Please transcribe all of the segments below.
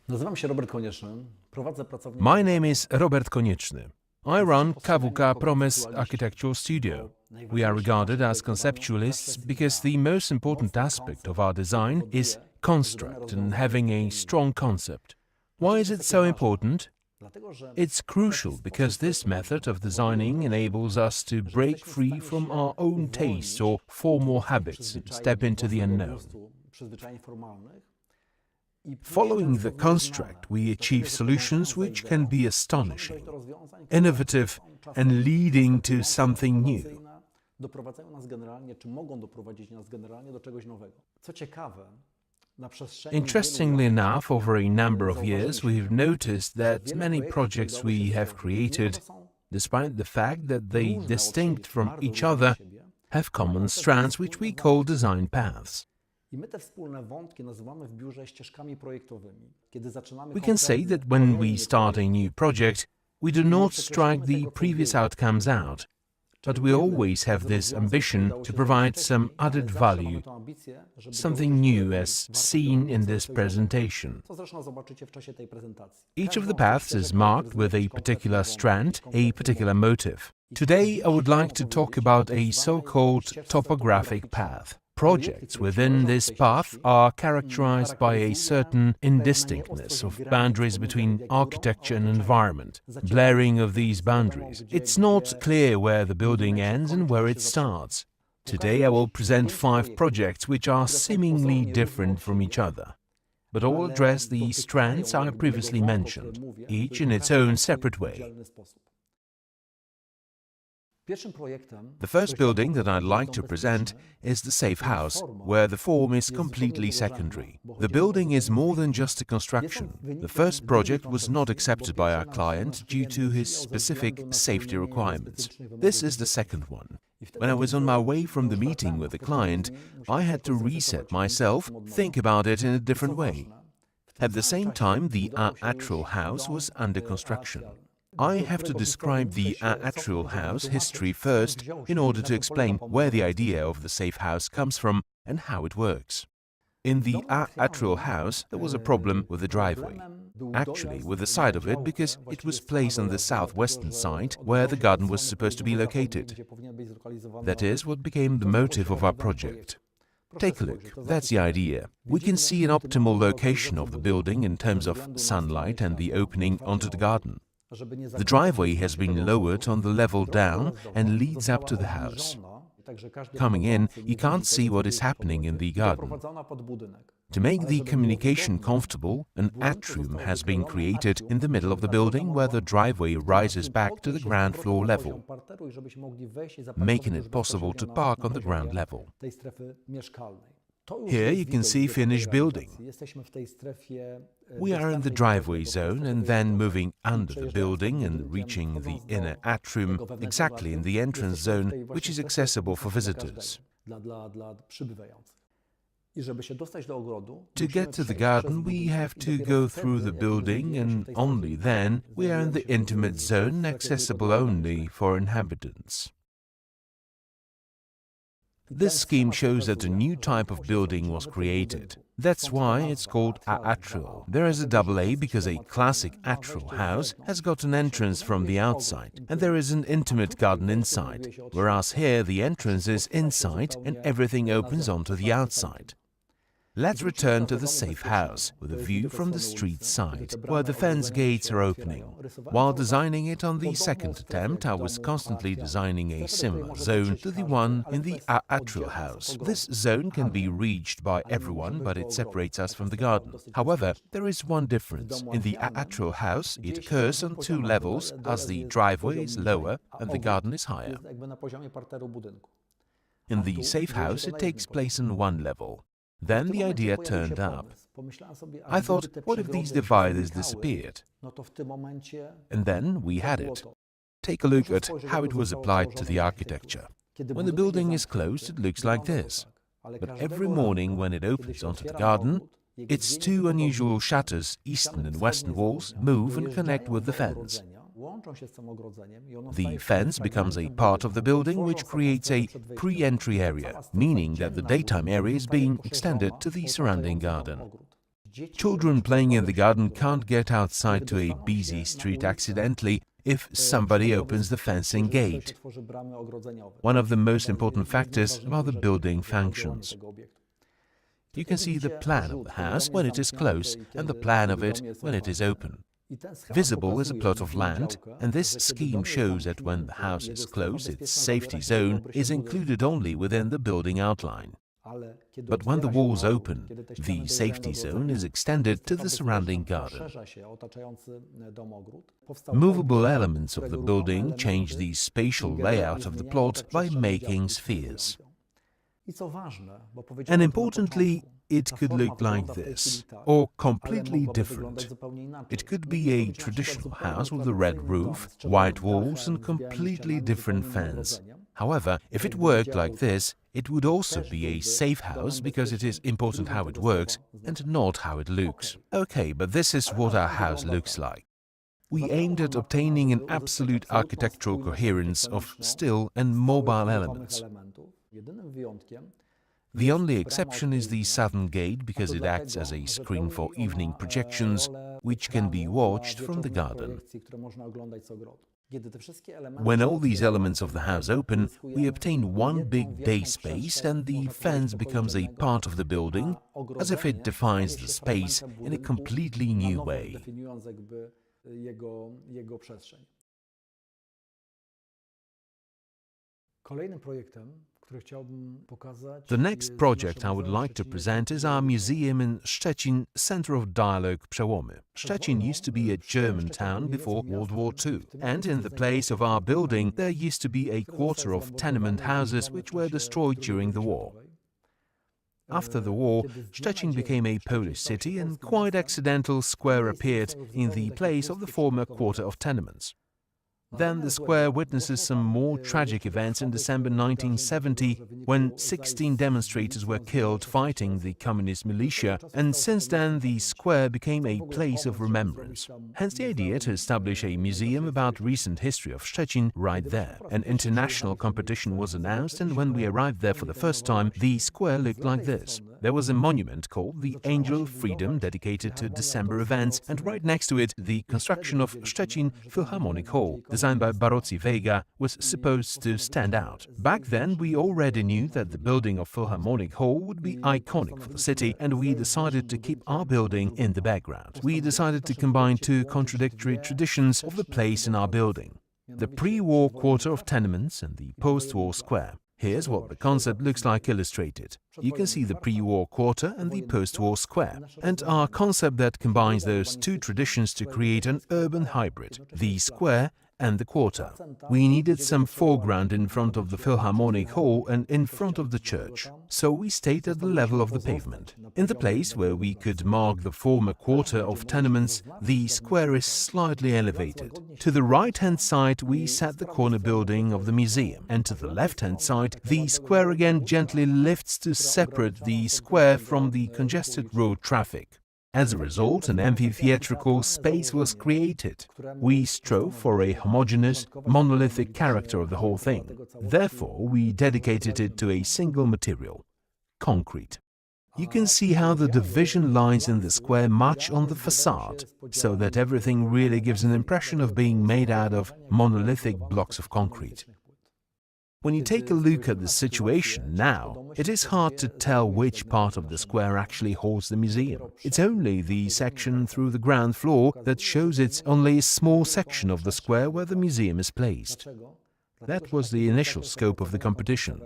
Nazywam się Robert Konieczny. Prowadzę pracownię. My name is Robert Konieczny. I run KWK Promes architectural studio. We are regarded as conceptualists because the most important aspect of our design is construct and having a strong concept. Why is it so important? It's crucial because this method of designing enables us to break free from our own tastes or formal habits and step into the unknown. Following the construct, we achieve solutions which can be astonishing, innovative, and leading to something new. Doprowadzają nas generalnie, czy mogą doprowadzić nas generalnie do czegoś nowego. Co ciekawe, na przestrzeni Interestingly enough, over a number of years, we've noticed that many projects we have created, despite the fact that they distinct from each other, have common strands which we call design paths. I my te wspólne wątki nazywamy w biurze ścieżkami projektowymi. Kiedy zaczynamy We can say that when we start a new project, we do not strike the previous outcomes out, but we always have this ambition to provide some added value, something new as seen in this presentation. Co zresztą zobaczycie w czasie tej prezentacji. Each of the paths is marked with a particular strand, a particular motive. Today I would like to talk about a so-called topographic path. Projects within this path are characterized by a certain indistinctness of boundaries between architecture and environment, blurring of these boundaries. It's not clear where the building ends and where it starts. Today I will present 5 projects which are seemingly different from each other, but all address the strands I previously mentioned, each in its own separate way. The first building that I'd like to present is the safe house, where the form is completely secondary. The building is more than just a construction. The first project was not accepted by our client due to his specific safety requirements. This is the second one. When I was on my way from the meeting with the client, I had to reset myself, think about it in a different way. At the same time, the atrial house was under construction. I have to describe the atrial house history first in order to explain where the idea of the safe house comes from and how it works. In the atrial house, there was a problem with the driveway. Actually, with the side of it, because it was placed on the southwestern side where the garden was supposed to be located. That is what became the motive of our project. Take a look, that's the idea. We can see an optimal location of the building in terms of sunlight and the opening onto the garden. The driveway has been lowered on the level down and leads up to the house. Coming in, you can't see what is happening in the garden. To make the communication comfortable, an atrium has been created in the middle of the building where the driveway rises back to the ground floor level, making it possible to park on the ground level. Here you can see finished building. We are in the driveway zone and then moving under the building and reaching the inner atrium exactly in the entrance zone, which is accessible for visitors. To get to the garden, we have to go through the building, and only then we are in the intimate zone, accessible only for inhabitants. This scheme shows that a new type of building was created. That's why it's called atrial. There is a double A because a classic atrial house has got an entrance from the outside, and there is an intimate garden inside, whereas here the entrance is inside and everything opens onto the outside. Let's return to the safe house, with a view from the street side, where the fence gates are opening. While designing it on the second attempt, I was constantly designing a similar zone to the one in the atrial house. This zone can be reached by everyone, but it separates us from the garden. However, there is one difference. In the atrial house, it occurs on 2 levels, as the driveway is lower and the garden is higher. In the safe house, it takes place on 1 level. Then the idea turned up. I thought, what if these dividers disappeared? And then we had it. Take a look at how it was applied to the architecture. When the building is closed, it looks like this. But every morning when it opens onto the garden, its 2 unusual shutters, eastern and western walls, move and connect with the fence. The fence becomes a part of the building which creates a pre-entry area, meaning that the daytime area is being extended to the surrounding garden. Children playing in the garden can't get outside to a busy street accidentally if somebody opens the fencing gate, one of the most important factors about the building functions. You can see the plan of the house when it is closed and the plan of it when it is open. Visible is a plot of land, and this scheme shows that when the house is closed, its safety zone is included only within the building outline. But when the walls open, the safety zone is extended to the surrounding garden. Movable elements of the building change the spatial layout of the plot by making spheres. And importantly, it could look like this, or completely different. It could be a traditional house with a red roof, white walls and completely different fence. However, if it worked like this, it would also be a safe house because it is important how it works and not how it looks. Okay, but this is what our house looks like. We aimed at obtaining an absolute architectural coherence of still and mobile elements. The only exception is the southern gate because it acts as a screen for evening projections, which can be watched from the garden. When all these elements of the house open, we obtain one big day space and the fence becomes a part of the building, as if it defines the space in a completely new way. The next project I would like to present is our museum in Szczecin, Center of Dialogue Przełomy. Szczecin used to be a German town before World War II, and in the place of our building there used to be a quarter of tenement houses which were destroyed during the war. After the war, Szczecin became a Polish city and quite accidental square appeared in the place of the former quarter of tenements. Then the square witnesses some more tragic events in December 1970 when 16 demonstrators were killed fighting the communist militia, and since then the square became a place of remembrance. Hence the idea to establish a museum about recent history of Szczecin right there. An international competition was announced, and when we arrived there for the first time, the square looked like this. There was a monument called the Angel of Freedom dedicated to December events, and right next to it the construction of Szczecin Philharmonic Hall, designed by Barocci Vega, was supposed to stand out. Back then we already knew that the building of Philharmonic Hall would be iconic for the city, and we decided to keep our building in the background. We decided to combine two contradictory traditions of the place in our building: the pre-war quarter of tenements and the post-war square. Here's what the concept looks like illustrated. You can see the pre-war quarter and the post-war square, and our concept that combines those two traditions to create an urban hybrid, the square and the quarter. We needed some foreground in front of the Philharmonic Hall and in front of the church, so we stayed at the level of the pavement. In the place where we could mark the former quarter of tenements, the square is slightly elevated. To the right-hand side we set the corner building of the museum, and to the left-hand side the square again gently lifts to separate the square from the congested road traffic. As a result, an amphitheatrical space was created. We strove for a homogeneous, monolithic character of the whole thing. Therefore, we dedicated it to a single material: concrete. You can see how the division lines in the square match on the facade, so that everything really gives an impression of being made out of monolithic blocks of concrete. When you take a look at the situation now, it is hard to tell which part of the square actually holds the museum. It's only the section through the ground floor that shows it's only a small section of the square where the museum is placed. That was the initial scope of the competition.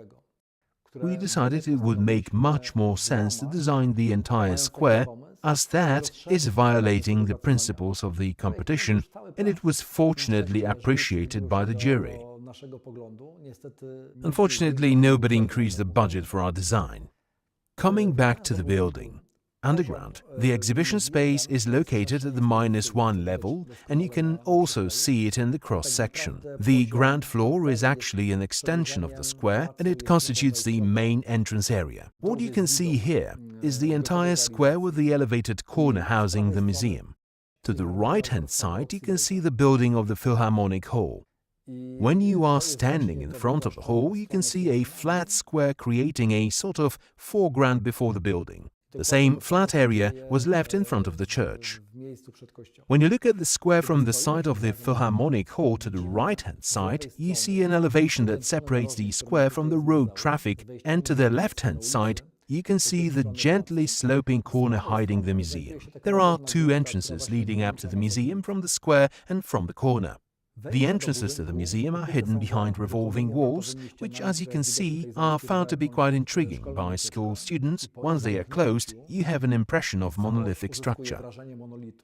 We decided it would make much more sense to design the entire square, as that is violating the principles of the competition, and it was fortunately appreciated by the jury. Unfortunately, nobody increased the budget for our design. Coming back to the building. Underground, the exhibition space is located at the -1 level, and you can also see it in the cross-section. The ground floor is actually an extension of the square, and it constitutes the main entrance area. What you can see here is the entire square with the elevated corner housing the museum. To the right-hand side, you can see the building of the Philharmonic Hall. When you are standing in front of the hall, you can see a flat square creating a sort of foreground before the building. The same flat area was left in front of the church. When you look at the square from the side of the Philharmonic Hall to the right-hand side, you see an elevation that separates the square from the road traffic, and to the left-hand side, you can see the gently sloping corner hiding the museum. There are two entrances leading up to the museum from the square and from the corner. The entrances to the museum are hidden behind revolving walls, which, as you can see, are found to be quite intriguing by school students. Once they are closed, you have an impression of monolithic structure.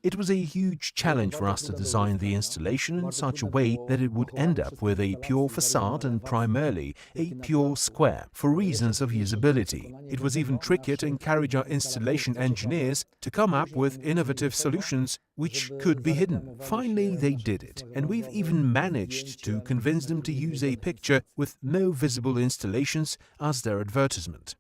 It was a huge challenge for us to design the installation in such a way that it would end up with a pure facade and primarily a pure square, for reasons of usability. It was even trickier to encourage our installation engineers to come up with innovative solutions which could be hidden. Finally, they did it, and we've even managed to convince them to use a picture with no visible installations as their advertisement.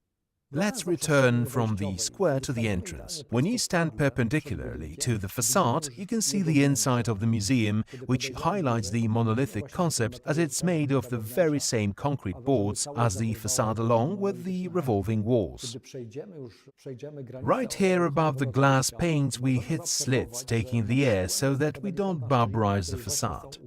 Let's return from the square to the entrance. When you stand perpendicularly to the facade, you can see the inside of the museum, which highlights the monolithic concept as it's made of the very same concrete boards as the facade along with the revolving walls. Right here above the glass panes we hit slits taking the air so that we don't barbarize the facade.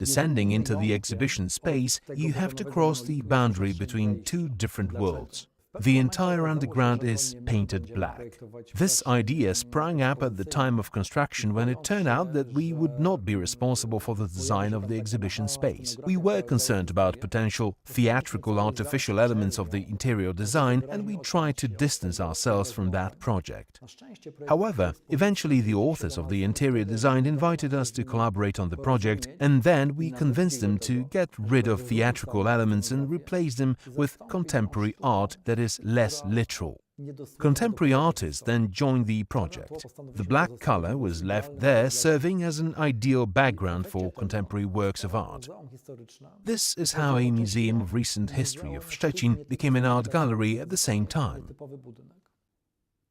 Descending into the exhibition space, you have to cross the boundary between two different worlds. The entire underground is painted black. This idea sprang up at the time of construction when it turned out that we would not be responsible for the design of the exhibition space. We were concerned about potential theatrical artificial elements of the interior design, and we tried to distance ourselves from that project. However, eventually the authors of the interior design invited us to collaborate on the project, and then we convinced them to get rid of theatrical elements and replace them with contemporary art that is less literal. Contemporary artists then joined the project. The black color was left there, serving as an ideal background for contemporary works of art. This is how a museum of recent history of Szczecin became an art gallery at the same time.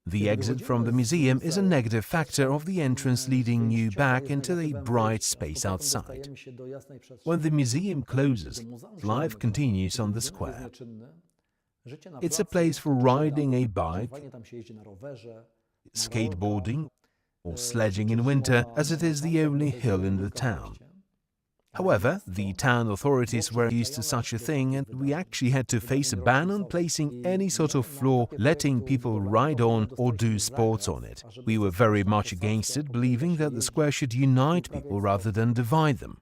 The exit from the museum is a negative factor of the entrance, leading you back into the bright space outside. When the museum closes, life continues on the square. It's a place for riding a bike, skateboarding, or sledging in winter, as it is the only hill in the town. However, the town authorities were used to such a thing, and we actually had to face a ban on placing any sort of floor, letting people ride on or do sports on it. We were very much against it, believing that the square should unite people rather than divide them.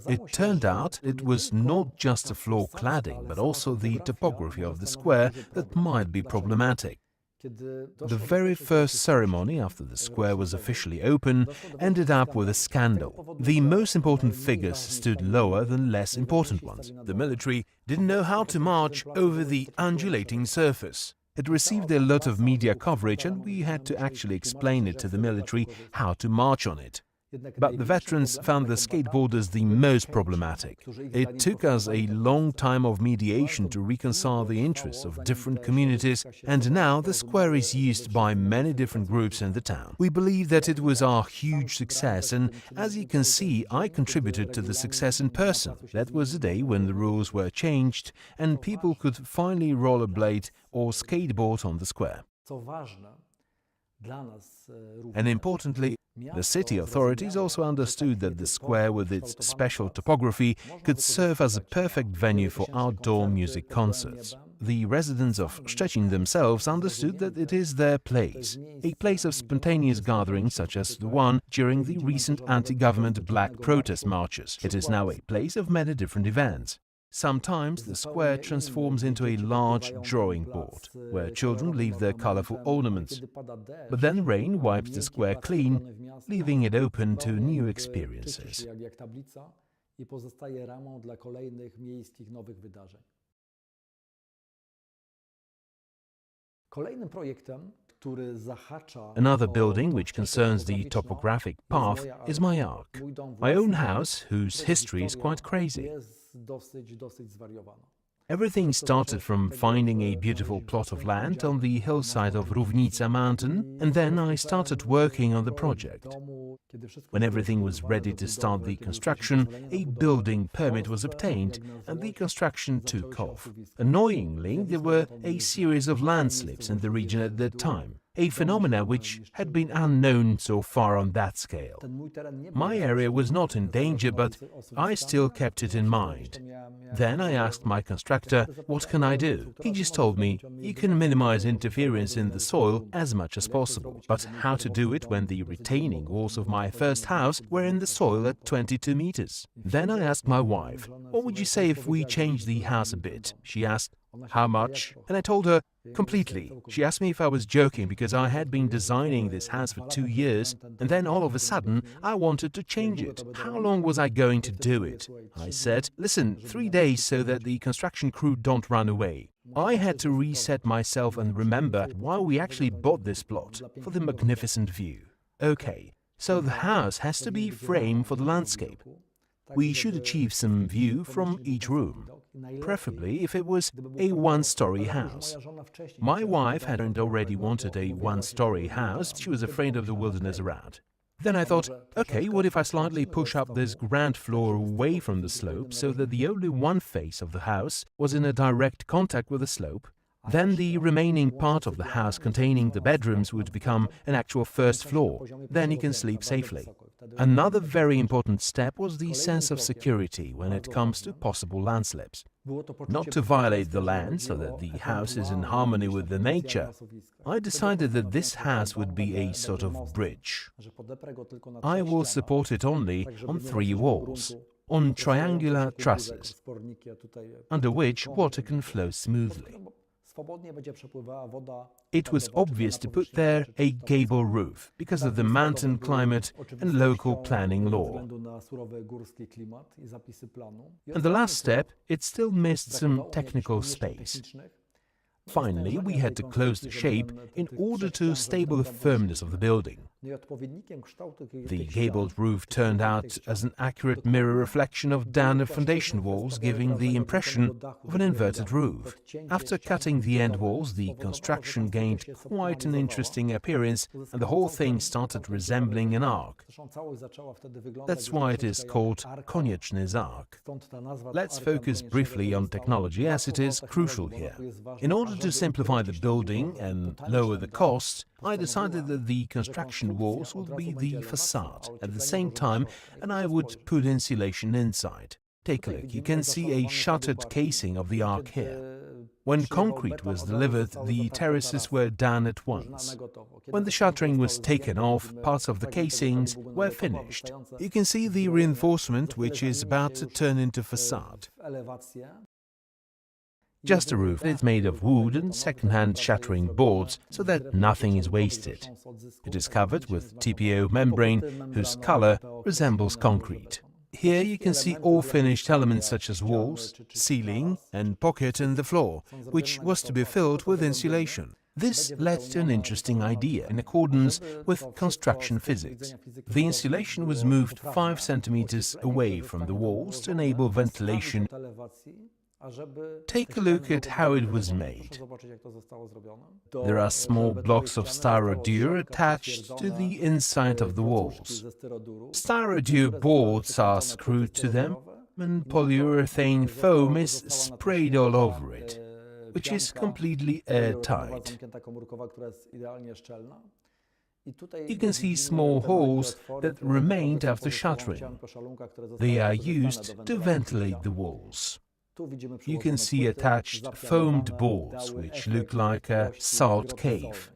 It turned out it was not just the floor cladding, but also the topography of the square that might be problematic. The very first ceremony after the square was officially open ended up with a scandal. The most important figures stood lower than less important ones. The military didn't know how to march over the undulating surface. It received a lot of media coverage, and we had to actually explain it to the military how to march on it. But the veterans found the skateboarders the most problematic. It took us a long time of mediation to reconcile the interests of different communities, and now the square is used by many different groups in the town. We believe that it was our huge success, and as you can see, I contributed to the success in person. That was the day when the rules were changed and people could finally rollerblade or skateboard on the square. And importantly, the city authorities also understood that the square with its special topography could serve as a perfect venue for outdoor music concerts. The residents of Szczecin themselves understood that it is their place, a place of spontaneous gatherings such as the one during the recent anti-government black protest marches. It is now a place of many different events. Sometimes the square transforms into a large drawing board, where children leave their colorful ornaments. But then rain wipes the square clean, leaving it open to new experiences. Another building which concerns the topographic path is my ark, my own house, whose history is quite crazy. Everything started from finding a beautiful plot of land on the hillside of Równica mountain, and then I started working on the project. When everything was ready to start the construction, a building permit was obtained and the construction took off. Annoyingly, there were a series of landslips in the region at that time, a phenomena which had been unknown so far on that scale. My area was not in danger, but I still kept it in mind. Then I asked my constructor, what can I do? He just told me, you can minimize interference in the soil as much as possible. But how to do it when the retaining walls of my first house were in the soil at 22 meters? Then I asked my wife, what would you say if we changed the house a bit? She asked, how much? And I told her, completely. She asked me if I was joking because I had been designing this house for 2 years and then all of a sudden I wanted to change it. How long was I going to do it? I said, listen, 3 days so that the construction crew don't run away. I had to reset myself and remember why we actually bought this plot, for the magnificent view. Okay, so the house has to be framed for the landscape. We should achieve some view from each room, preferably if it was a one-story house. My wife had already wanted a one-story house. She was afraid of the wilderness around. Then I thought, okay, what if I slightly push up this ground floor away from the slope so that the only one face of the house was in a direct contact with the slope? Then the remaining part of the house containing the bedrooms would become an actual first floor. Then you can sleep safely. Another very important step was the sense of security when it comes to possible landslips. Not to violate the land so that the house is in harmony with the nature, I decided that this house would be a sort of bridge. I will support it only on 3 walls, on triangular trusses, under which water can flow smoothly. It was obvious to put there a gable roof because of the mountain climate and local planning law. And the last step, it still missed some technical space. Finally, we had to close the shape in order to stable the firmness of the building. The gabled roof turned out as an accurate mirror reflection of down the foundation walls, giving the impression of an inverted roof. After cutting the end walls, the construction gained quite an interesting appearance and the whole thing started resembling an arc. That's why it is called Konieczny's arc. Let's focus briefly on technology as it is crucial here. In order to simplify the building and lower the cost, I decided that the construction walls would be the facade at the same time, and I would put insulation inside. Take a look, you can see a shuttered casing of the arc here. When concrete was delivered, the terraces were done at once. When the shuttering was taken off, parts of the casings were finished. You can see the reinforcement which is about to turn into facade. Just a roof is made of wood and second-hand shuttering boards so that nothing is wasted. It is covered with TPO membrane whose color resembles concrete. Here you can see all finished elements such as walls, ceiling and pocket in the floor, which was to be filled with insulation. This led to an interesting idea in accordance with construction physics. The insulation was moved 5 centimeters away from the walls to enable ventilation. Take a look at how it was made. There are small blocks of styrodur attached to the inside of the walls. Styrodur boards are screwed to them and polyurethane foam is sprayed all over it, which is completely airtight. You can see small holes that remained after shuttering. They are used to ventilate the walls. You can see attached foamed boards which look like a salt cave.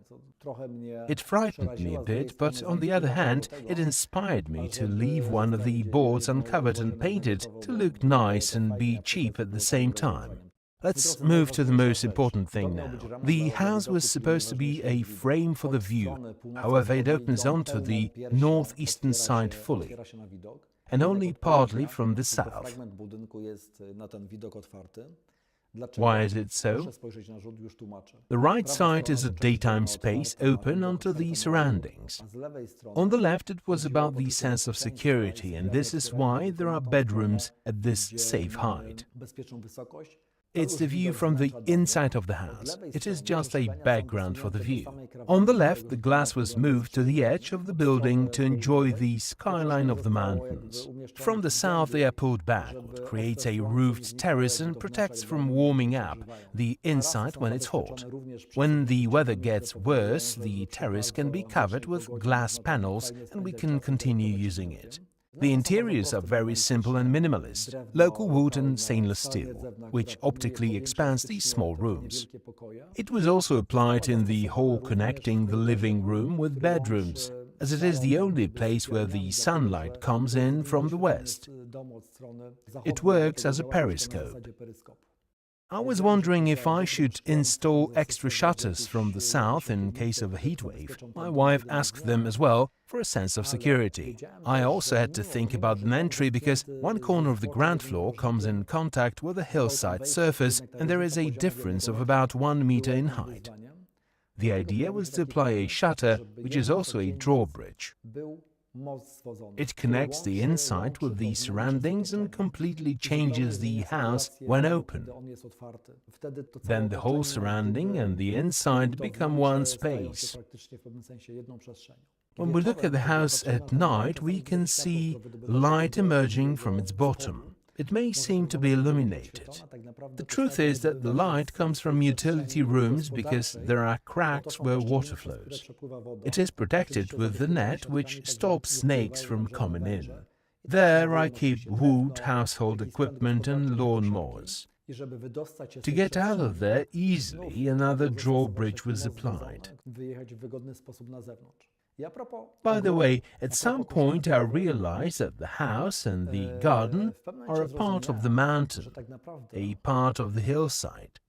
It frightened me a bit, but on the other hand, it inspired me to leave one of the boards uncovered and painted to look nice and be cheap at the same time. Let's move to the most important thing now. The house was supposed to be a frame for the view. However, it opens onto the northeastern side fully, and only partly from the south. Why is it so? The right side is a daytime space open onto the surroundings. On the left it was about the sense of security, and this is why there are bedrooms at this safe height. It's the view from the inside of the house. It is just a background for the view. On the left, the glass was moved to the edge of the building to enjoy the skyline of the mountains. From the south, they are pulled back, what creates a roofed terrace and protects from warming up the inside when it's hot. When the weather gets worse, the terrace can be covered with glass panels and we can continue using it. The interiors are very simple and minimalist, local wood and stainless steel, which optically expands these small rooms. It was also applied in the hall connecting the living room with bedrooms, as it is the only place where the sunlight comes in from the west. It works as a periscope. I was wondering if I should install extra shutters from the south in case of a heat wave. My wife asked them as well for a sense of security. I also had to think about an entry because one corner of the ground floor comes in contact with a hillside surface and there is a difference of about 1 meter in height. The idea was to apply a shutter, which is also a drawbridge. It connects the inside with the surroundings and completely changes the house when open. Then the whole surrounding and the inside become one space. When we look at the house at night, we can see light emerging from its bottom. It may seem to be illuminated. The truth is that the light comes from utility rooms because there are cracks where water flows. It is protected with the net which stops snakes from coming in. There I keep wood, household equipment and lawn mowers. To get out of there easily, another drawbridge was applied. By the way, at some point I realized that the house and the garden are a part of the mountain, a part of the hillside.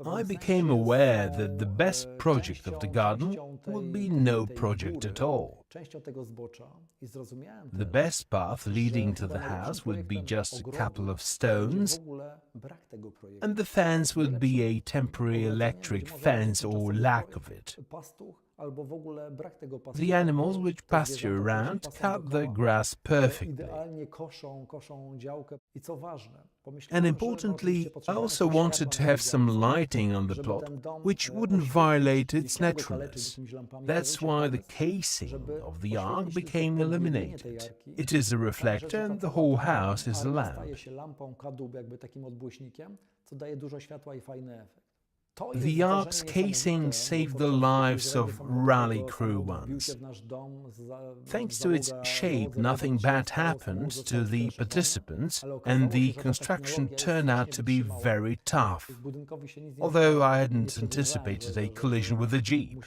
I became aware that the best project of the garden would be no project at all. The best path leading to the house would be just a couple of stones, and the fence would be a temporary electric fence or lack of it. The animals which pasture around cut the grass perfectly. And importantly, I also wanted to have some lighting on the plot, which wouldn't violate its naturalness. That's why the casing of the ark became illuminated. It is a reflector and the whole house is a lamp. The ark's casing saved the lives of rally crew once. Thanks to its shape, nothing bad happened to the participants, and the construction turned out to be very tough, although I hadn't anticipated a collision with a jeep.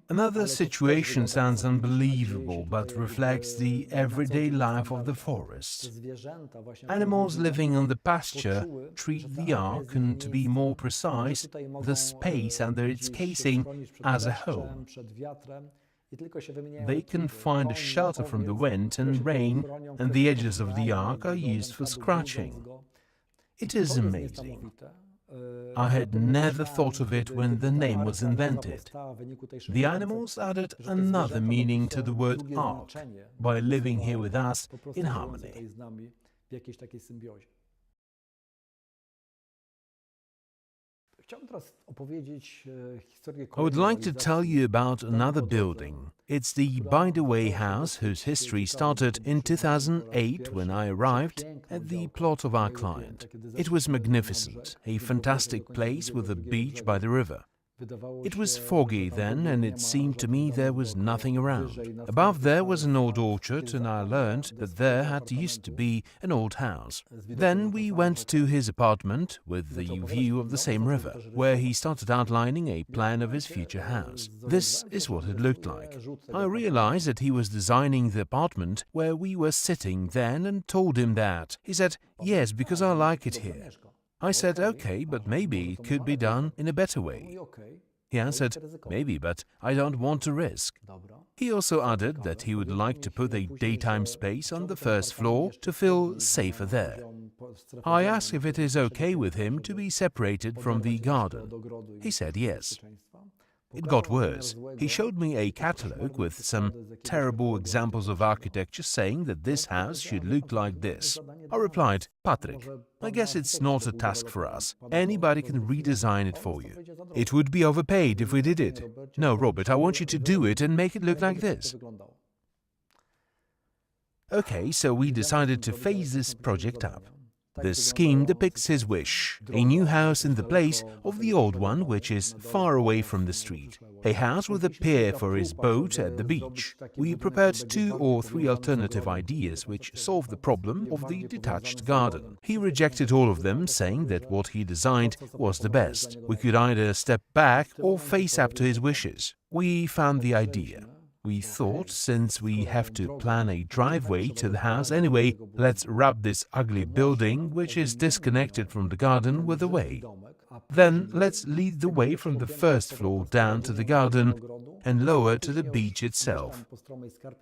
Another situation sounds unbelievable, but reflects the everyday life of the forest. Animals living on the pasture treat the ark, and to be more precise, the space under its casing as a home. They can find a shelter from the wind and rain, and the edges of the ark are used for scratching. It is amazing. I had never thought of it when the name was invented. The animals added another meaning to the word ark by living here with us in harmony. I would like to tell you about another building. It's the By the Way house, whose history started in 2008 when I arrived at the plot of our client. It was magnificent, a fantastic place with a beach by the river. It was foggy then, and it seemed to me there was nothing around. Above there was an old orchard, and I learned that there had used to be an old house. Then we went to his apartment, with the view of the same river, where he started outlining a plan of his future house. This is what it looked like. I realized that he was designing the apartment where we were sitting then and told him that. He said, "Yes, because I like it here." I said, "Okay, but maybe it could be done in a better way." He answered, "Maybe, but I don't want to risk." He also added that he would like to put a daytime space on the first floor to feel safer there. I asked if it is okay with him to be separated from the garden. He said yes. It got worse. He showed me a catalogue with some terrible examples of architecture saying that this house should look like this. I replied, Patrick, I guess it's not a task for us. Anybody can redesign it for you. It would be overpaid if we did it. No, Robert, I want you to do it and make it look like this. Okay, so we decided to phase this project up. The scheme depicts his wish, a new house in the place of the old one which is far away from the street, a house with a pier for his boat at the beach. We prepared 2 or 3 alternative ideas which solve the problem of the detached garden. He rejected all of them, saying that what he designed was the best. We could either step back or face up to his wishes. We found the idea. We thought, since we have to plan a driveway to the house anyway, let's wrap this ugly building, which is disconnected from the garden, with a way. Then let's lead the way from the first floor down to the garden and lower to the beach itself.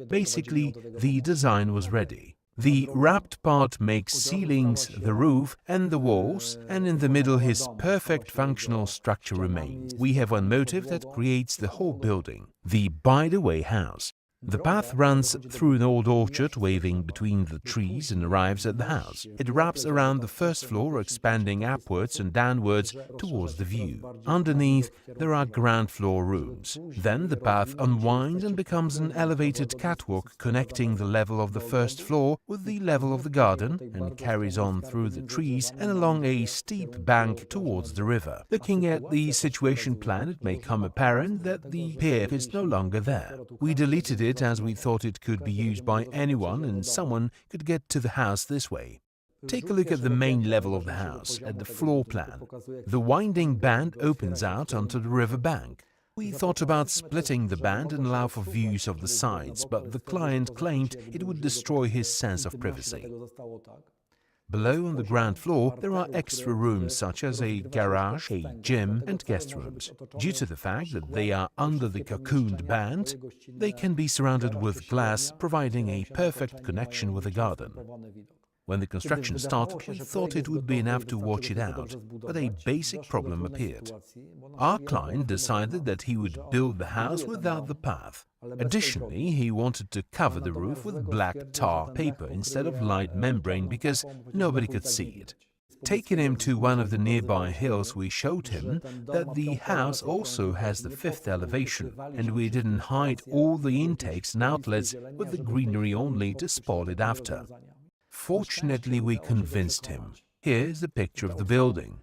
Basically, the design was ready. The wrapped part makes ceilings, the roof and the walls, and in the middle his perfect functional structure remains. We have one motive that creates the whole building, the by-the-way house. The path runs through an old orchard waving between the trees and arrives at the house. It wraps around the first floor, expanding upwards and downwards towards the view. Underneath, there are ground floor rooms. Then the path unwinds and becomes an elevated catwalk connecting the level of the first floor with the level of the garden and carries on through the trees and along a steep bank towards the river. Looking at the situation plan, it may come apparent that the pier is no longer there. We deleted it as we thought it could be used by anyone and someone could get to the house this way. Take a look at the main level of the house, at the floor plan. The winding band opens out onto the river bank. We thought about splitting the band and allow for views of the sides, but the client claimed it would destroy his sense of privacy. Below on the ground floor, there are extra rooms such as a garage, a gym and guest rooms. Due to the fact that they are under the cocooned band, they can be surrounded with glass, providing a perfect connection with the garden. When the construction started, we thought it would be enough to watch it out, but a basic problem appeared. Our client decided that he would build the house without the path. Additionally, he wanted to cover the roof with black tar paper instead of light membrane because nobody could see it. Taking him to one of the nearby hills, we showed him that the house also has the 5th elevation, and we didn't hide all the intakes and outlets with the greenery only to spoil it after. Fortunately, we convinced him. Here is the picture of the building.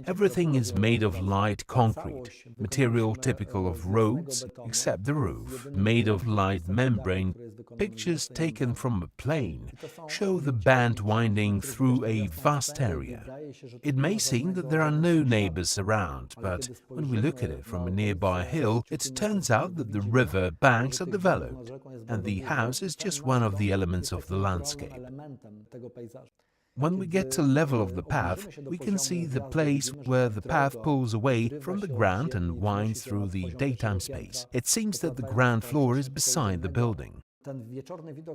Everything is made of light concrete, material typical of roads, except the roof, made of light membrane. Pictures taken from a plane show the band winding through a vast area. It may seem that there are no neighbors around, but when we look at it from a nearby hill, it turns out that the river banks are developed, and the house is just one of the elements of the landscape. When we get to level of the path, we can see the place where the path pulls away from the ground and winds through the daytime space. It seems that the ground floor is beside the building.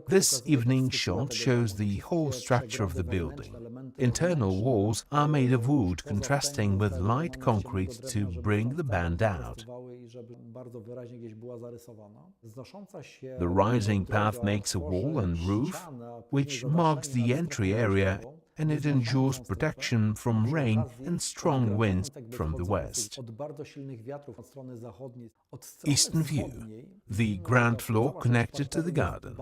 This evening shot shows the whole structure of the building. Internal walls are made of wood, contrasting with light concrete to bring the band out. The rising path makes a wall and roof, which marks the entry area, and it ensures protection from rain and strong winds from the west. Eastern view. The ground floor connected to the garden.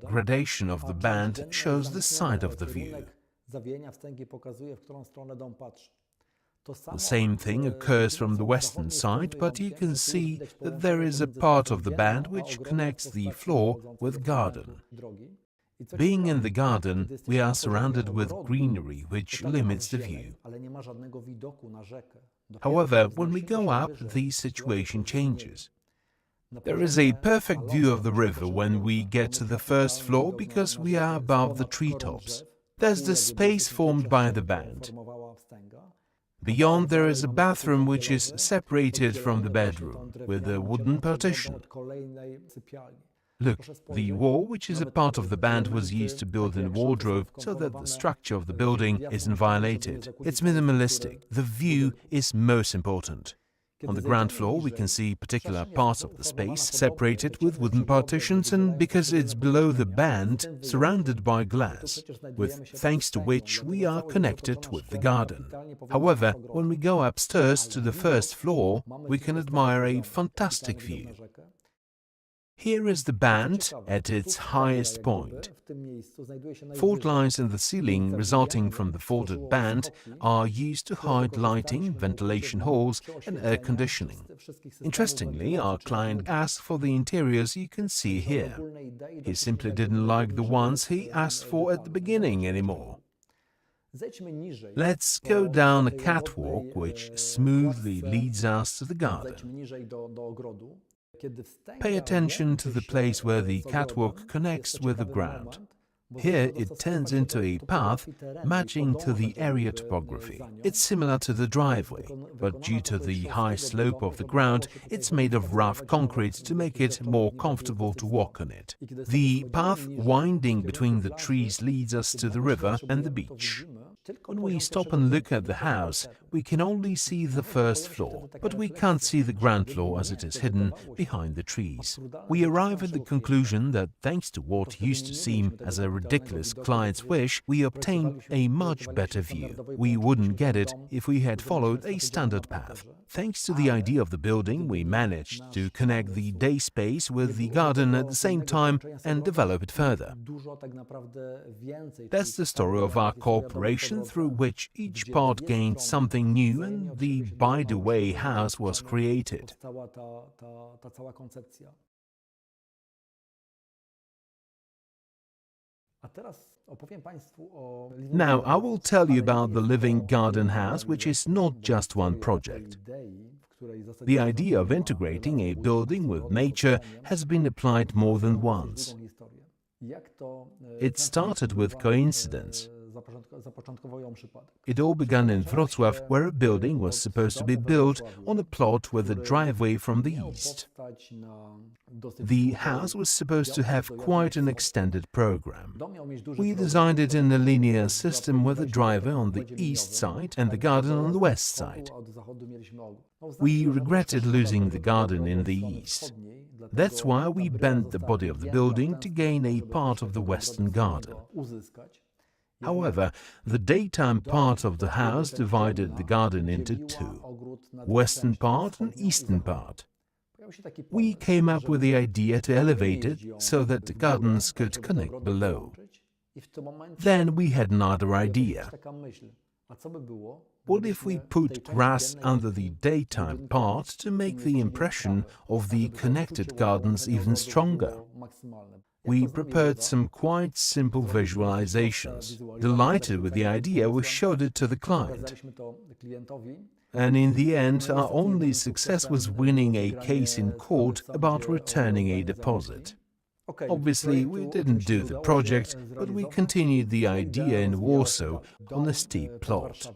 Gradation of the band shows the side of the view. The same thing occurs from the western side, but you can see that there is a part of the band which connects the floor with garden. Being in the garden, we are surrounded with greenery which limits the view. However, when we go up, the situation changes. There is a perfect view of the river when we get to the first floor because we are above the treetops. There's the space formed by the band. Beyond there is a bathroom which is separated from the bedroom with a wooden partition. Look, the wall, which is a part of the band, was used to build a wardrobe so that the structure of the building isn't violated. It's minimalistic. The view is most important. On the ground floor, we can see particular parts of the space separated with wooden partitions, and because it's below the band, surrounded by glass, with thanks to which we are connected with the garden. However, when we go upstairs to the first floor, we can admire a fantastic view. Here is the band at its highest point. Fault lines in the ceiling resulting from the faulted band are used to hide lighting, ventilation holes and air conditioning. Interestingly, our client asked for the interiors you can see here. He simply didn't like the ones he asked for at the beginning anymore. Let's go down a catwalk which smoothly leads us to the garden. Pay attention to the place where the catwalk connects with the ground. Here it turns into a path matching to the area topography. It's similar to the driveway, but due to the high slope of the ground, it's made of rough concrete to make it more comfortable to walk on it. The path winding between the trees leads us to the river and the beach. When we stop and look at the house, we can only see the first floor, but we can't see the ground floor as it is hidden behind the trees. We arrive at the conclusion that thanks to what used to seem as a ridiculous client's wish, we obtained a much better view. We wouldn't get it if we had followed a standard path. Thanks to the idea of the building, we managed to connect the day space with the garden at the same time and develop it further. That's the story of our cooperation, through which each part gained something new and the by-the-way house was created. Now I will tell you about the living garden house, which is not just one project. The idea of integrating a building with nature has been applied more than once. It started with coincidence. It all began in Wrocław, where a building was supposed to be built on a plot with a driveway from the east. The house was supposed to have quite an extended program. We designed it in a linear system with a driveway on the east side and the garden on the west side. We regretted losing the garden in the east. That's why we bent the body of the building to gain a part of the western garden. However, the daytime part of the house divided the garden into two, western part and eastern part. We came up with the idea to elevate it so that the gardens could connect below. Then we had another idea. What if we put grass under the daytime part to make the impression of the connected gardens even stronger? We prepared some quite simple visualizations. Delighted with the idea, we showed it to the client. And in the end, our only success was winning a case in court about returning a deposit. Obviously, we didn't do the project, but we continued the idea in Warsaw on a steep plot.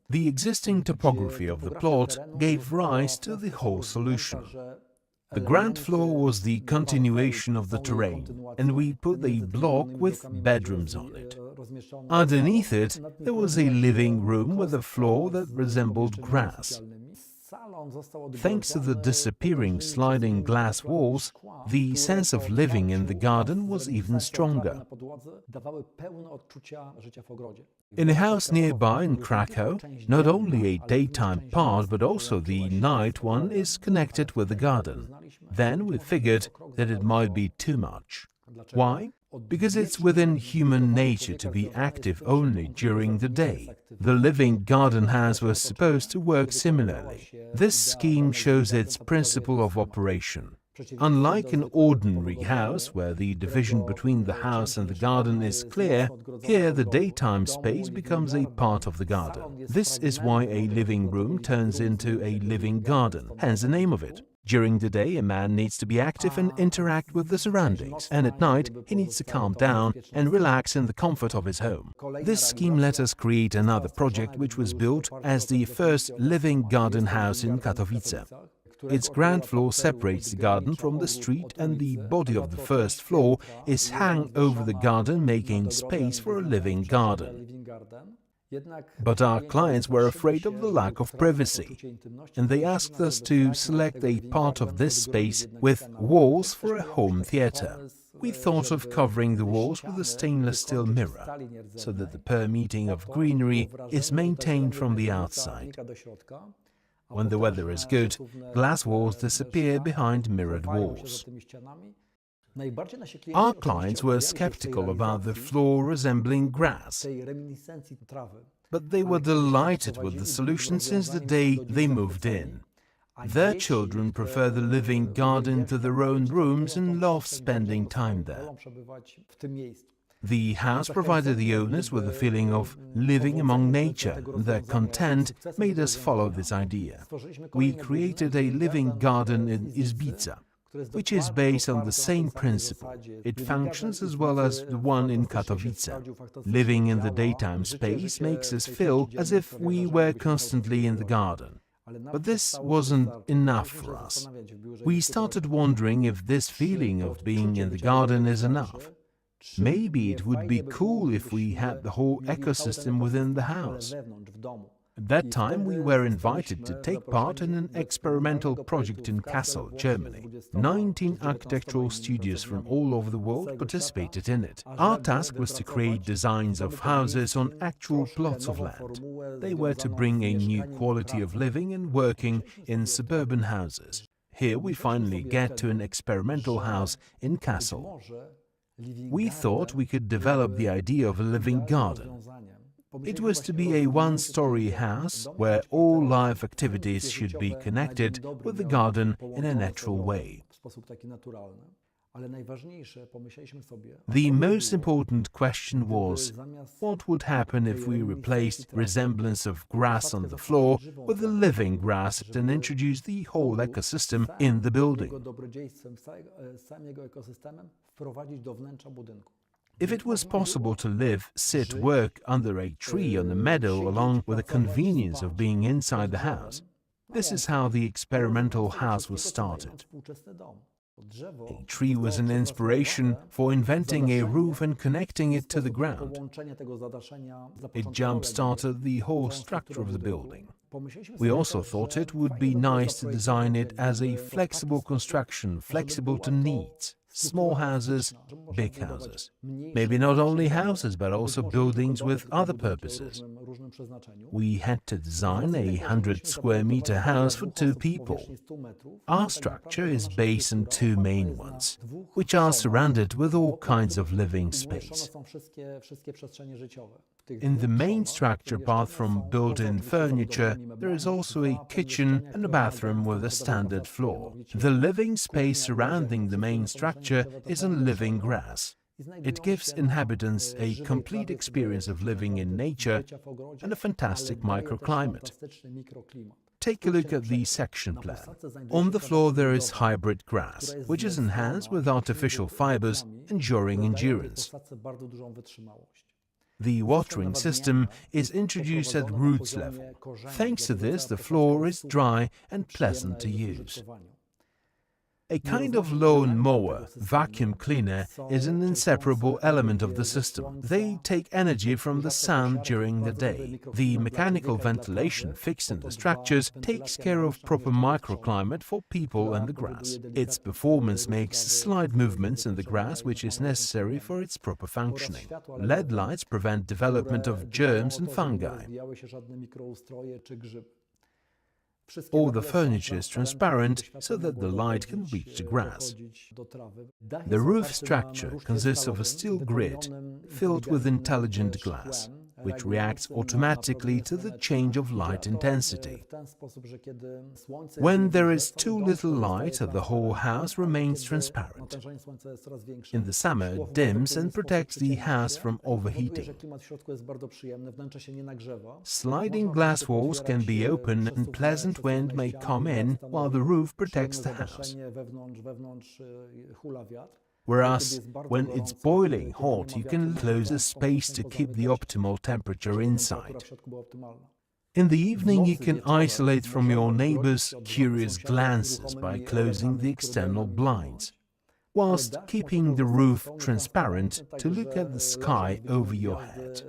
The existing topography of the plot gave rise to the whole solution. The ground floor was the continuation of the terrain, and we put a block with bedrooms on it. Underneath it, there was a living room with a floor that resembled grass. Thanks to the disappearing sliding glass walls, the sense of living in the garden was even stronger. In a house nearby in Krakow, not only a daytime part but also the night one is connected with the garden. Then we figured that it might be too much. Why? Because it's within human nature to be active only during the day. The living garden house was supposed to work similarly. This scheme shows its principle of operation. Unlike an ordinary house, where the division between the house and the garden is clear, here the daytime space becomes a part of the garden. This is why a living room turns into a living garden, hence the name of it. During the day, a man needs to be active and interact with the surroundings, and at night, he needs to calm down and relax in the comfort of his home. This scheme let us create another project which was built as the first living garden house in Katowice. Its ground floor separates the garden from the street, and the body of the first floor is hung over the garden, making space for a living garden. But our clients were afraid of the lack of privacy, and they asked us to select a part of this space with walls for a home theatre. We thought of covering the walls with a stainless steel mirror, so that the permeating of greenery is maintained from the outside. When the weather is good, glass walls disappear behind mirrored walls. Our clients were skeptical about the floor resembling grass, but they were delighted with the solution since the day they moved in. Their children prefer the living garden to their own rooms and love spending time there. The house provided the owners with a feeling of living among nature, and their content made us follow this idea. We created a living garden in Izbica, which is based on the same principle. It functions as well as the one in Katowice. Living in the daytime space makes us feel as if we were constantly in the garden. But this wasn't enough for us. We started wondering if this feeling of being in the garden is enough. Maybe it would be cool if we had the whole ecosystem within the house. At that time, we were invited to take part in an experimental project in Kassel, Germany. 19 architectural studios from all over the world participated in it. Our task was to create designs of houses on actual plots of land. They were to bring a new quality of living and working in suburban houses. Here we finally get to an experimental house in Kassel. We thought we could develop the idea of a living garden. It was to be a one-story house where all life activities should be connected with the garden in a natural way. The most important question was, what would happen if we replaced resemblance of grass on the floor with the living grass and introduced the whole ecosystem in the building? If it was possible to live, sit, work under a tree on a meadow along with the convenience of being inside the house, this is how the experimental house was started. A tree was an inspiration for inventing a roof and connecting it to the ground. It jump-started the whole structure of the building. We also thought it would be nice to design it as a flexible construction, flexible to needs. Small houses, big houses. Maybe not only houses, but also buildings with other purposes. We had to design a 100-square-meter house for 2 people. Our structure is based on 2 main ones, which are surrounded with all kinds of living space. In the main structure, apart from built-in furniture, there is also a kitchen and a bathroom with a standard floor. The living space surrounding the main structure is on living grass. It gives inhabitants a complete experience of living in nature and a fantastic microclimate. Take a look at the section plan. On the floor there is hybrid grass, which is enhanced with artificial fibers, ensuring endurance. The watering system is introduced at roots level. Thanks to this, the floor is dry and pleasant to use. A kind of lawn mower, vacuum cleaner, is an inseparable element of the system. They take energy from the sun during the day. The mechanical ventilation fixed in the structures takes care of proper microclimate for people and the grass. Its performance makes slight movements in the grass, which is necessary for its proper functioning. LED lights prevent development of germs and fungi. All the furniture is transparent so that the light can reach the grass. The roof structure consists of a steel grid filled with intelligent glass, which reacts automatically to the change of light intensity. When there is too little light, the whole house remains transparent. In the summer, it dims and protects the house from overheating. Sliding glass walls can be open and pleasant wind may come in while the roof protects the house. Whereas, when it's boiling hot, you can close the space to keep the optimal temperature inside. In the evening, you can isolate from your neighbors' curious glances by closing the external blinds. whilst keeping the roof transparent to look at the sky over your head.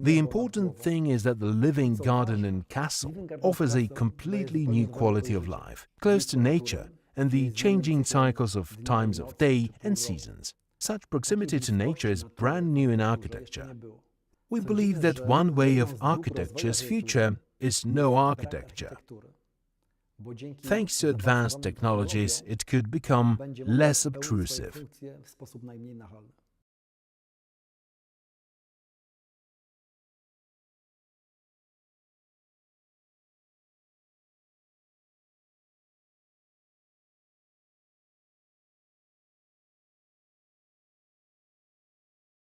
The important thing is that the living garden and castle offers a completely new quality of life, close to nature and the changing cycles of times of day and seasons. Such proximity to nature is brand new in architecture. We believe that one way of architecture's future is no architecture. Thanks to advanced technologies, it could become less obtrusive.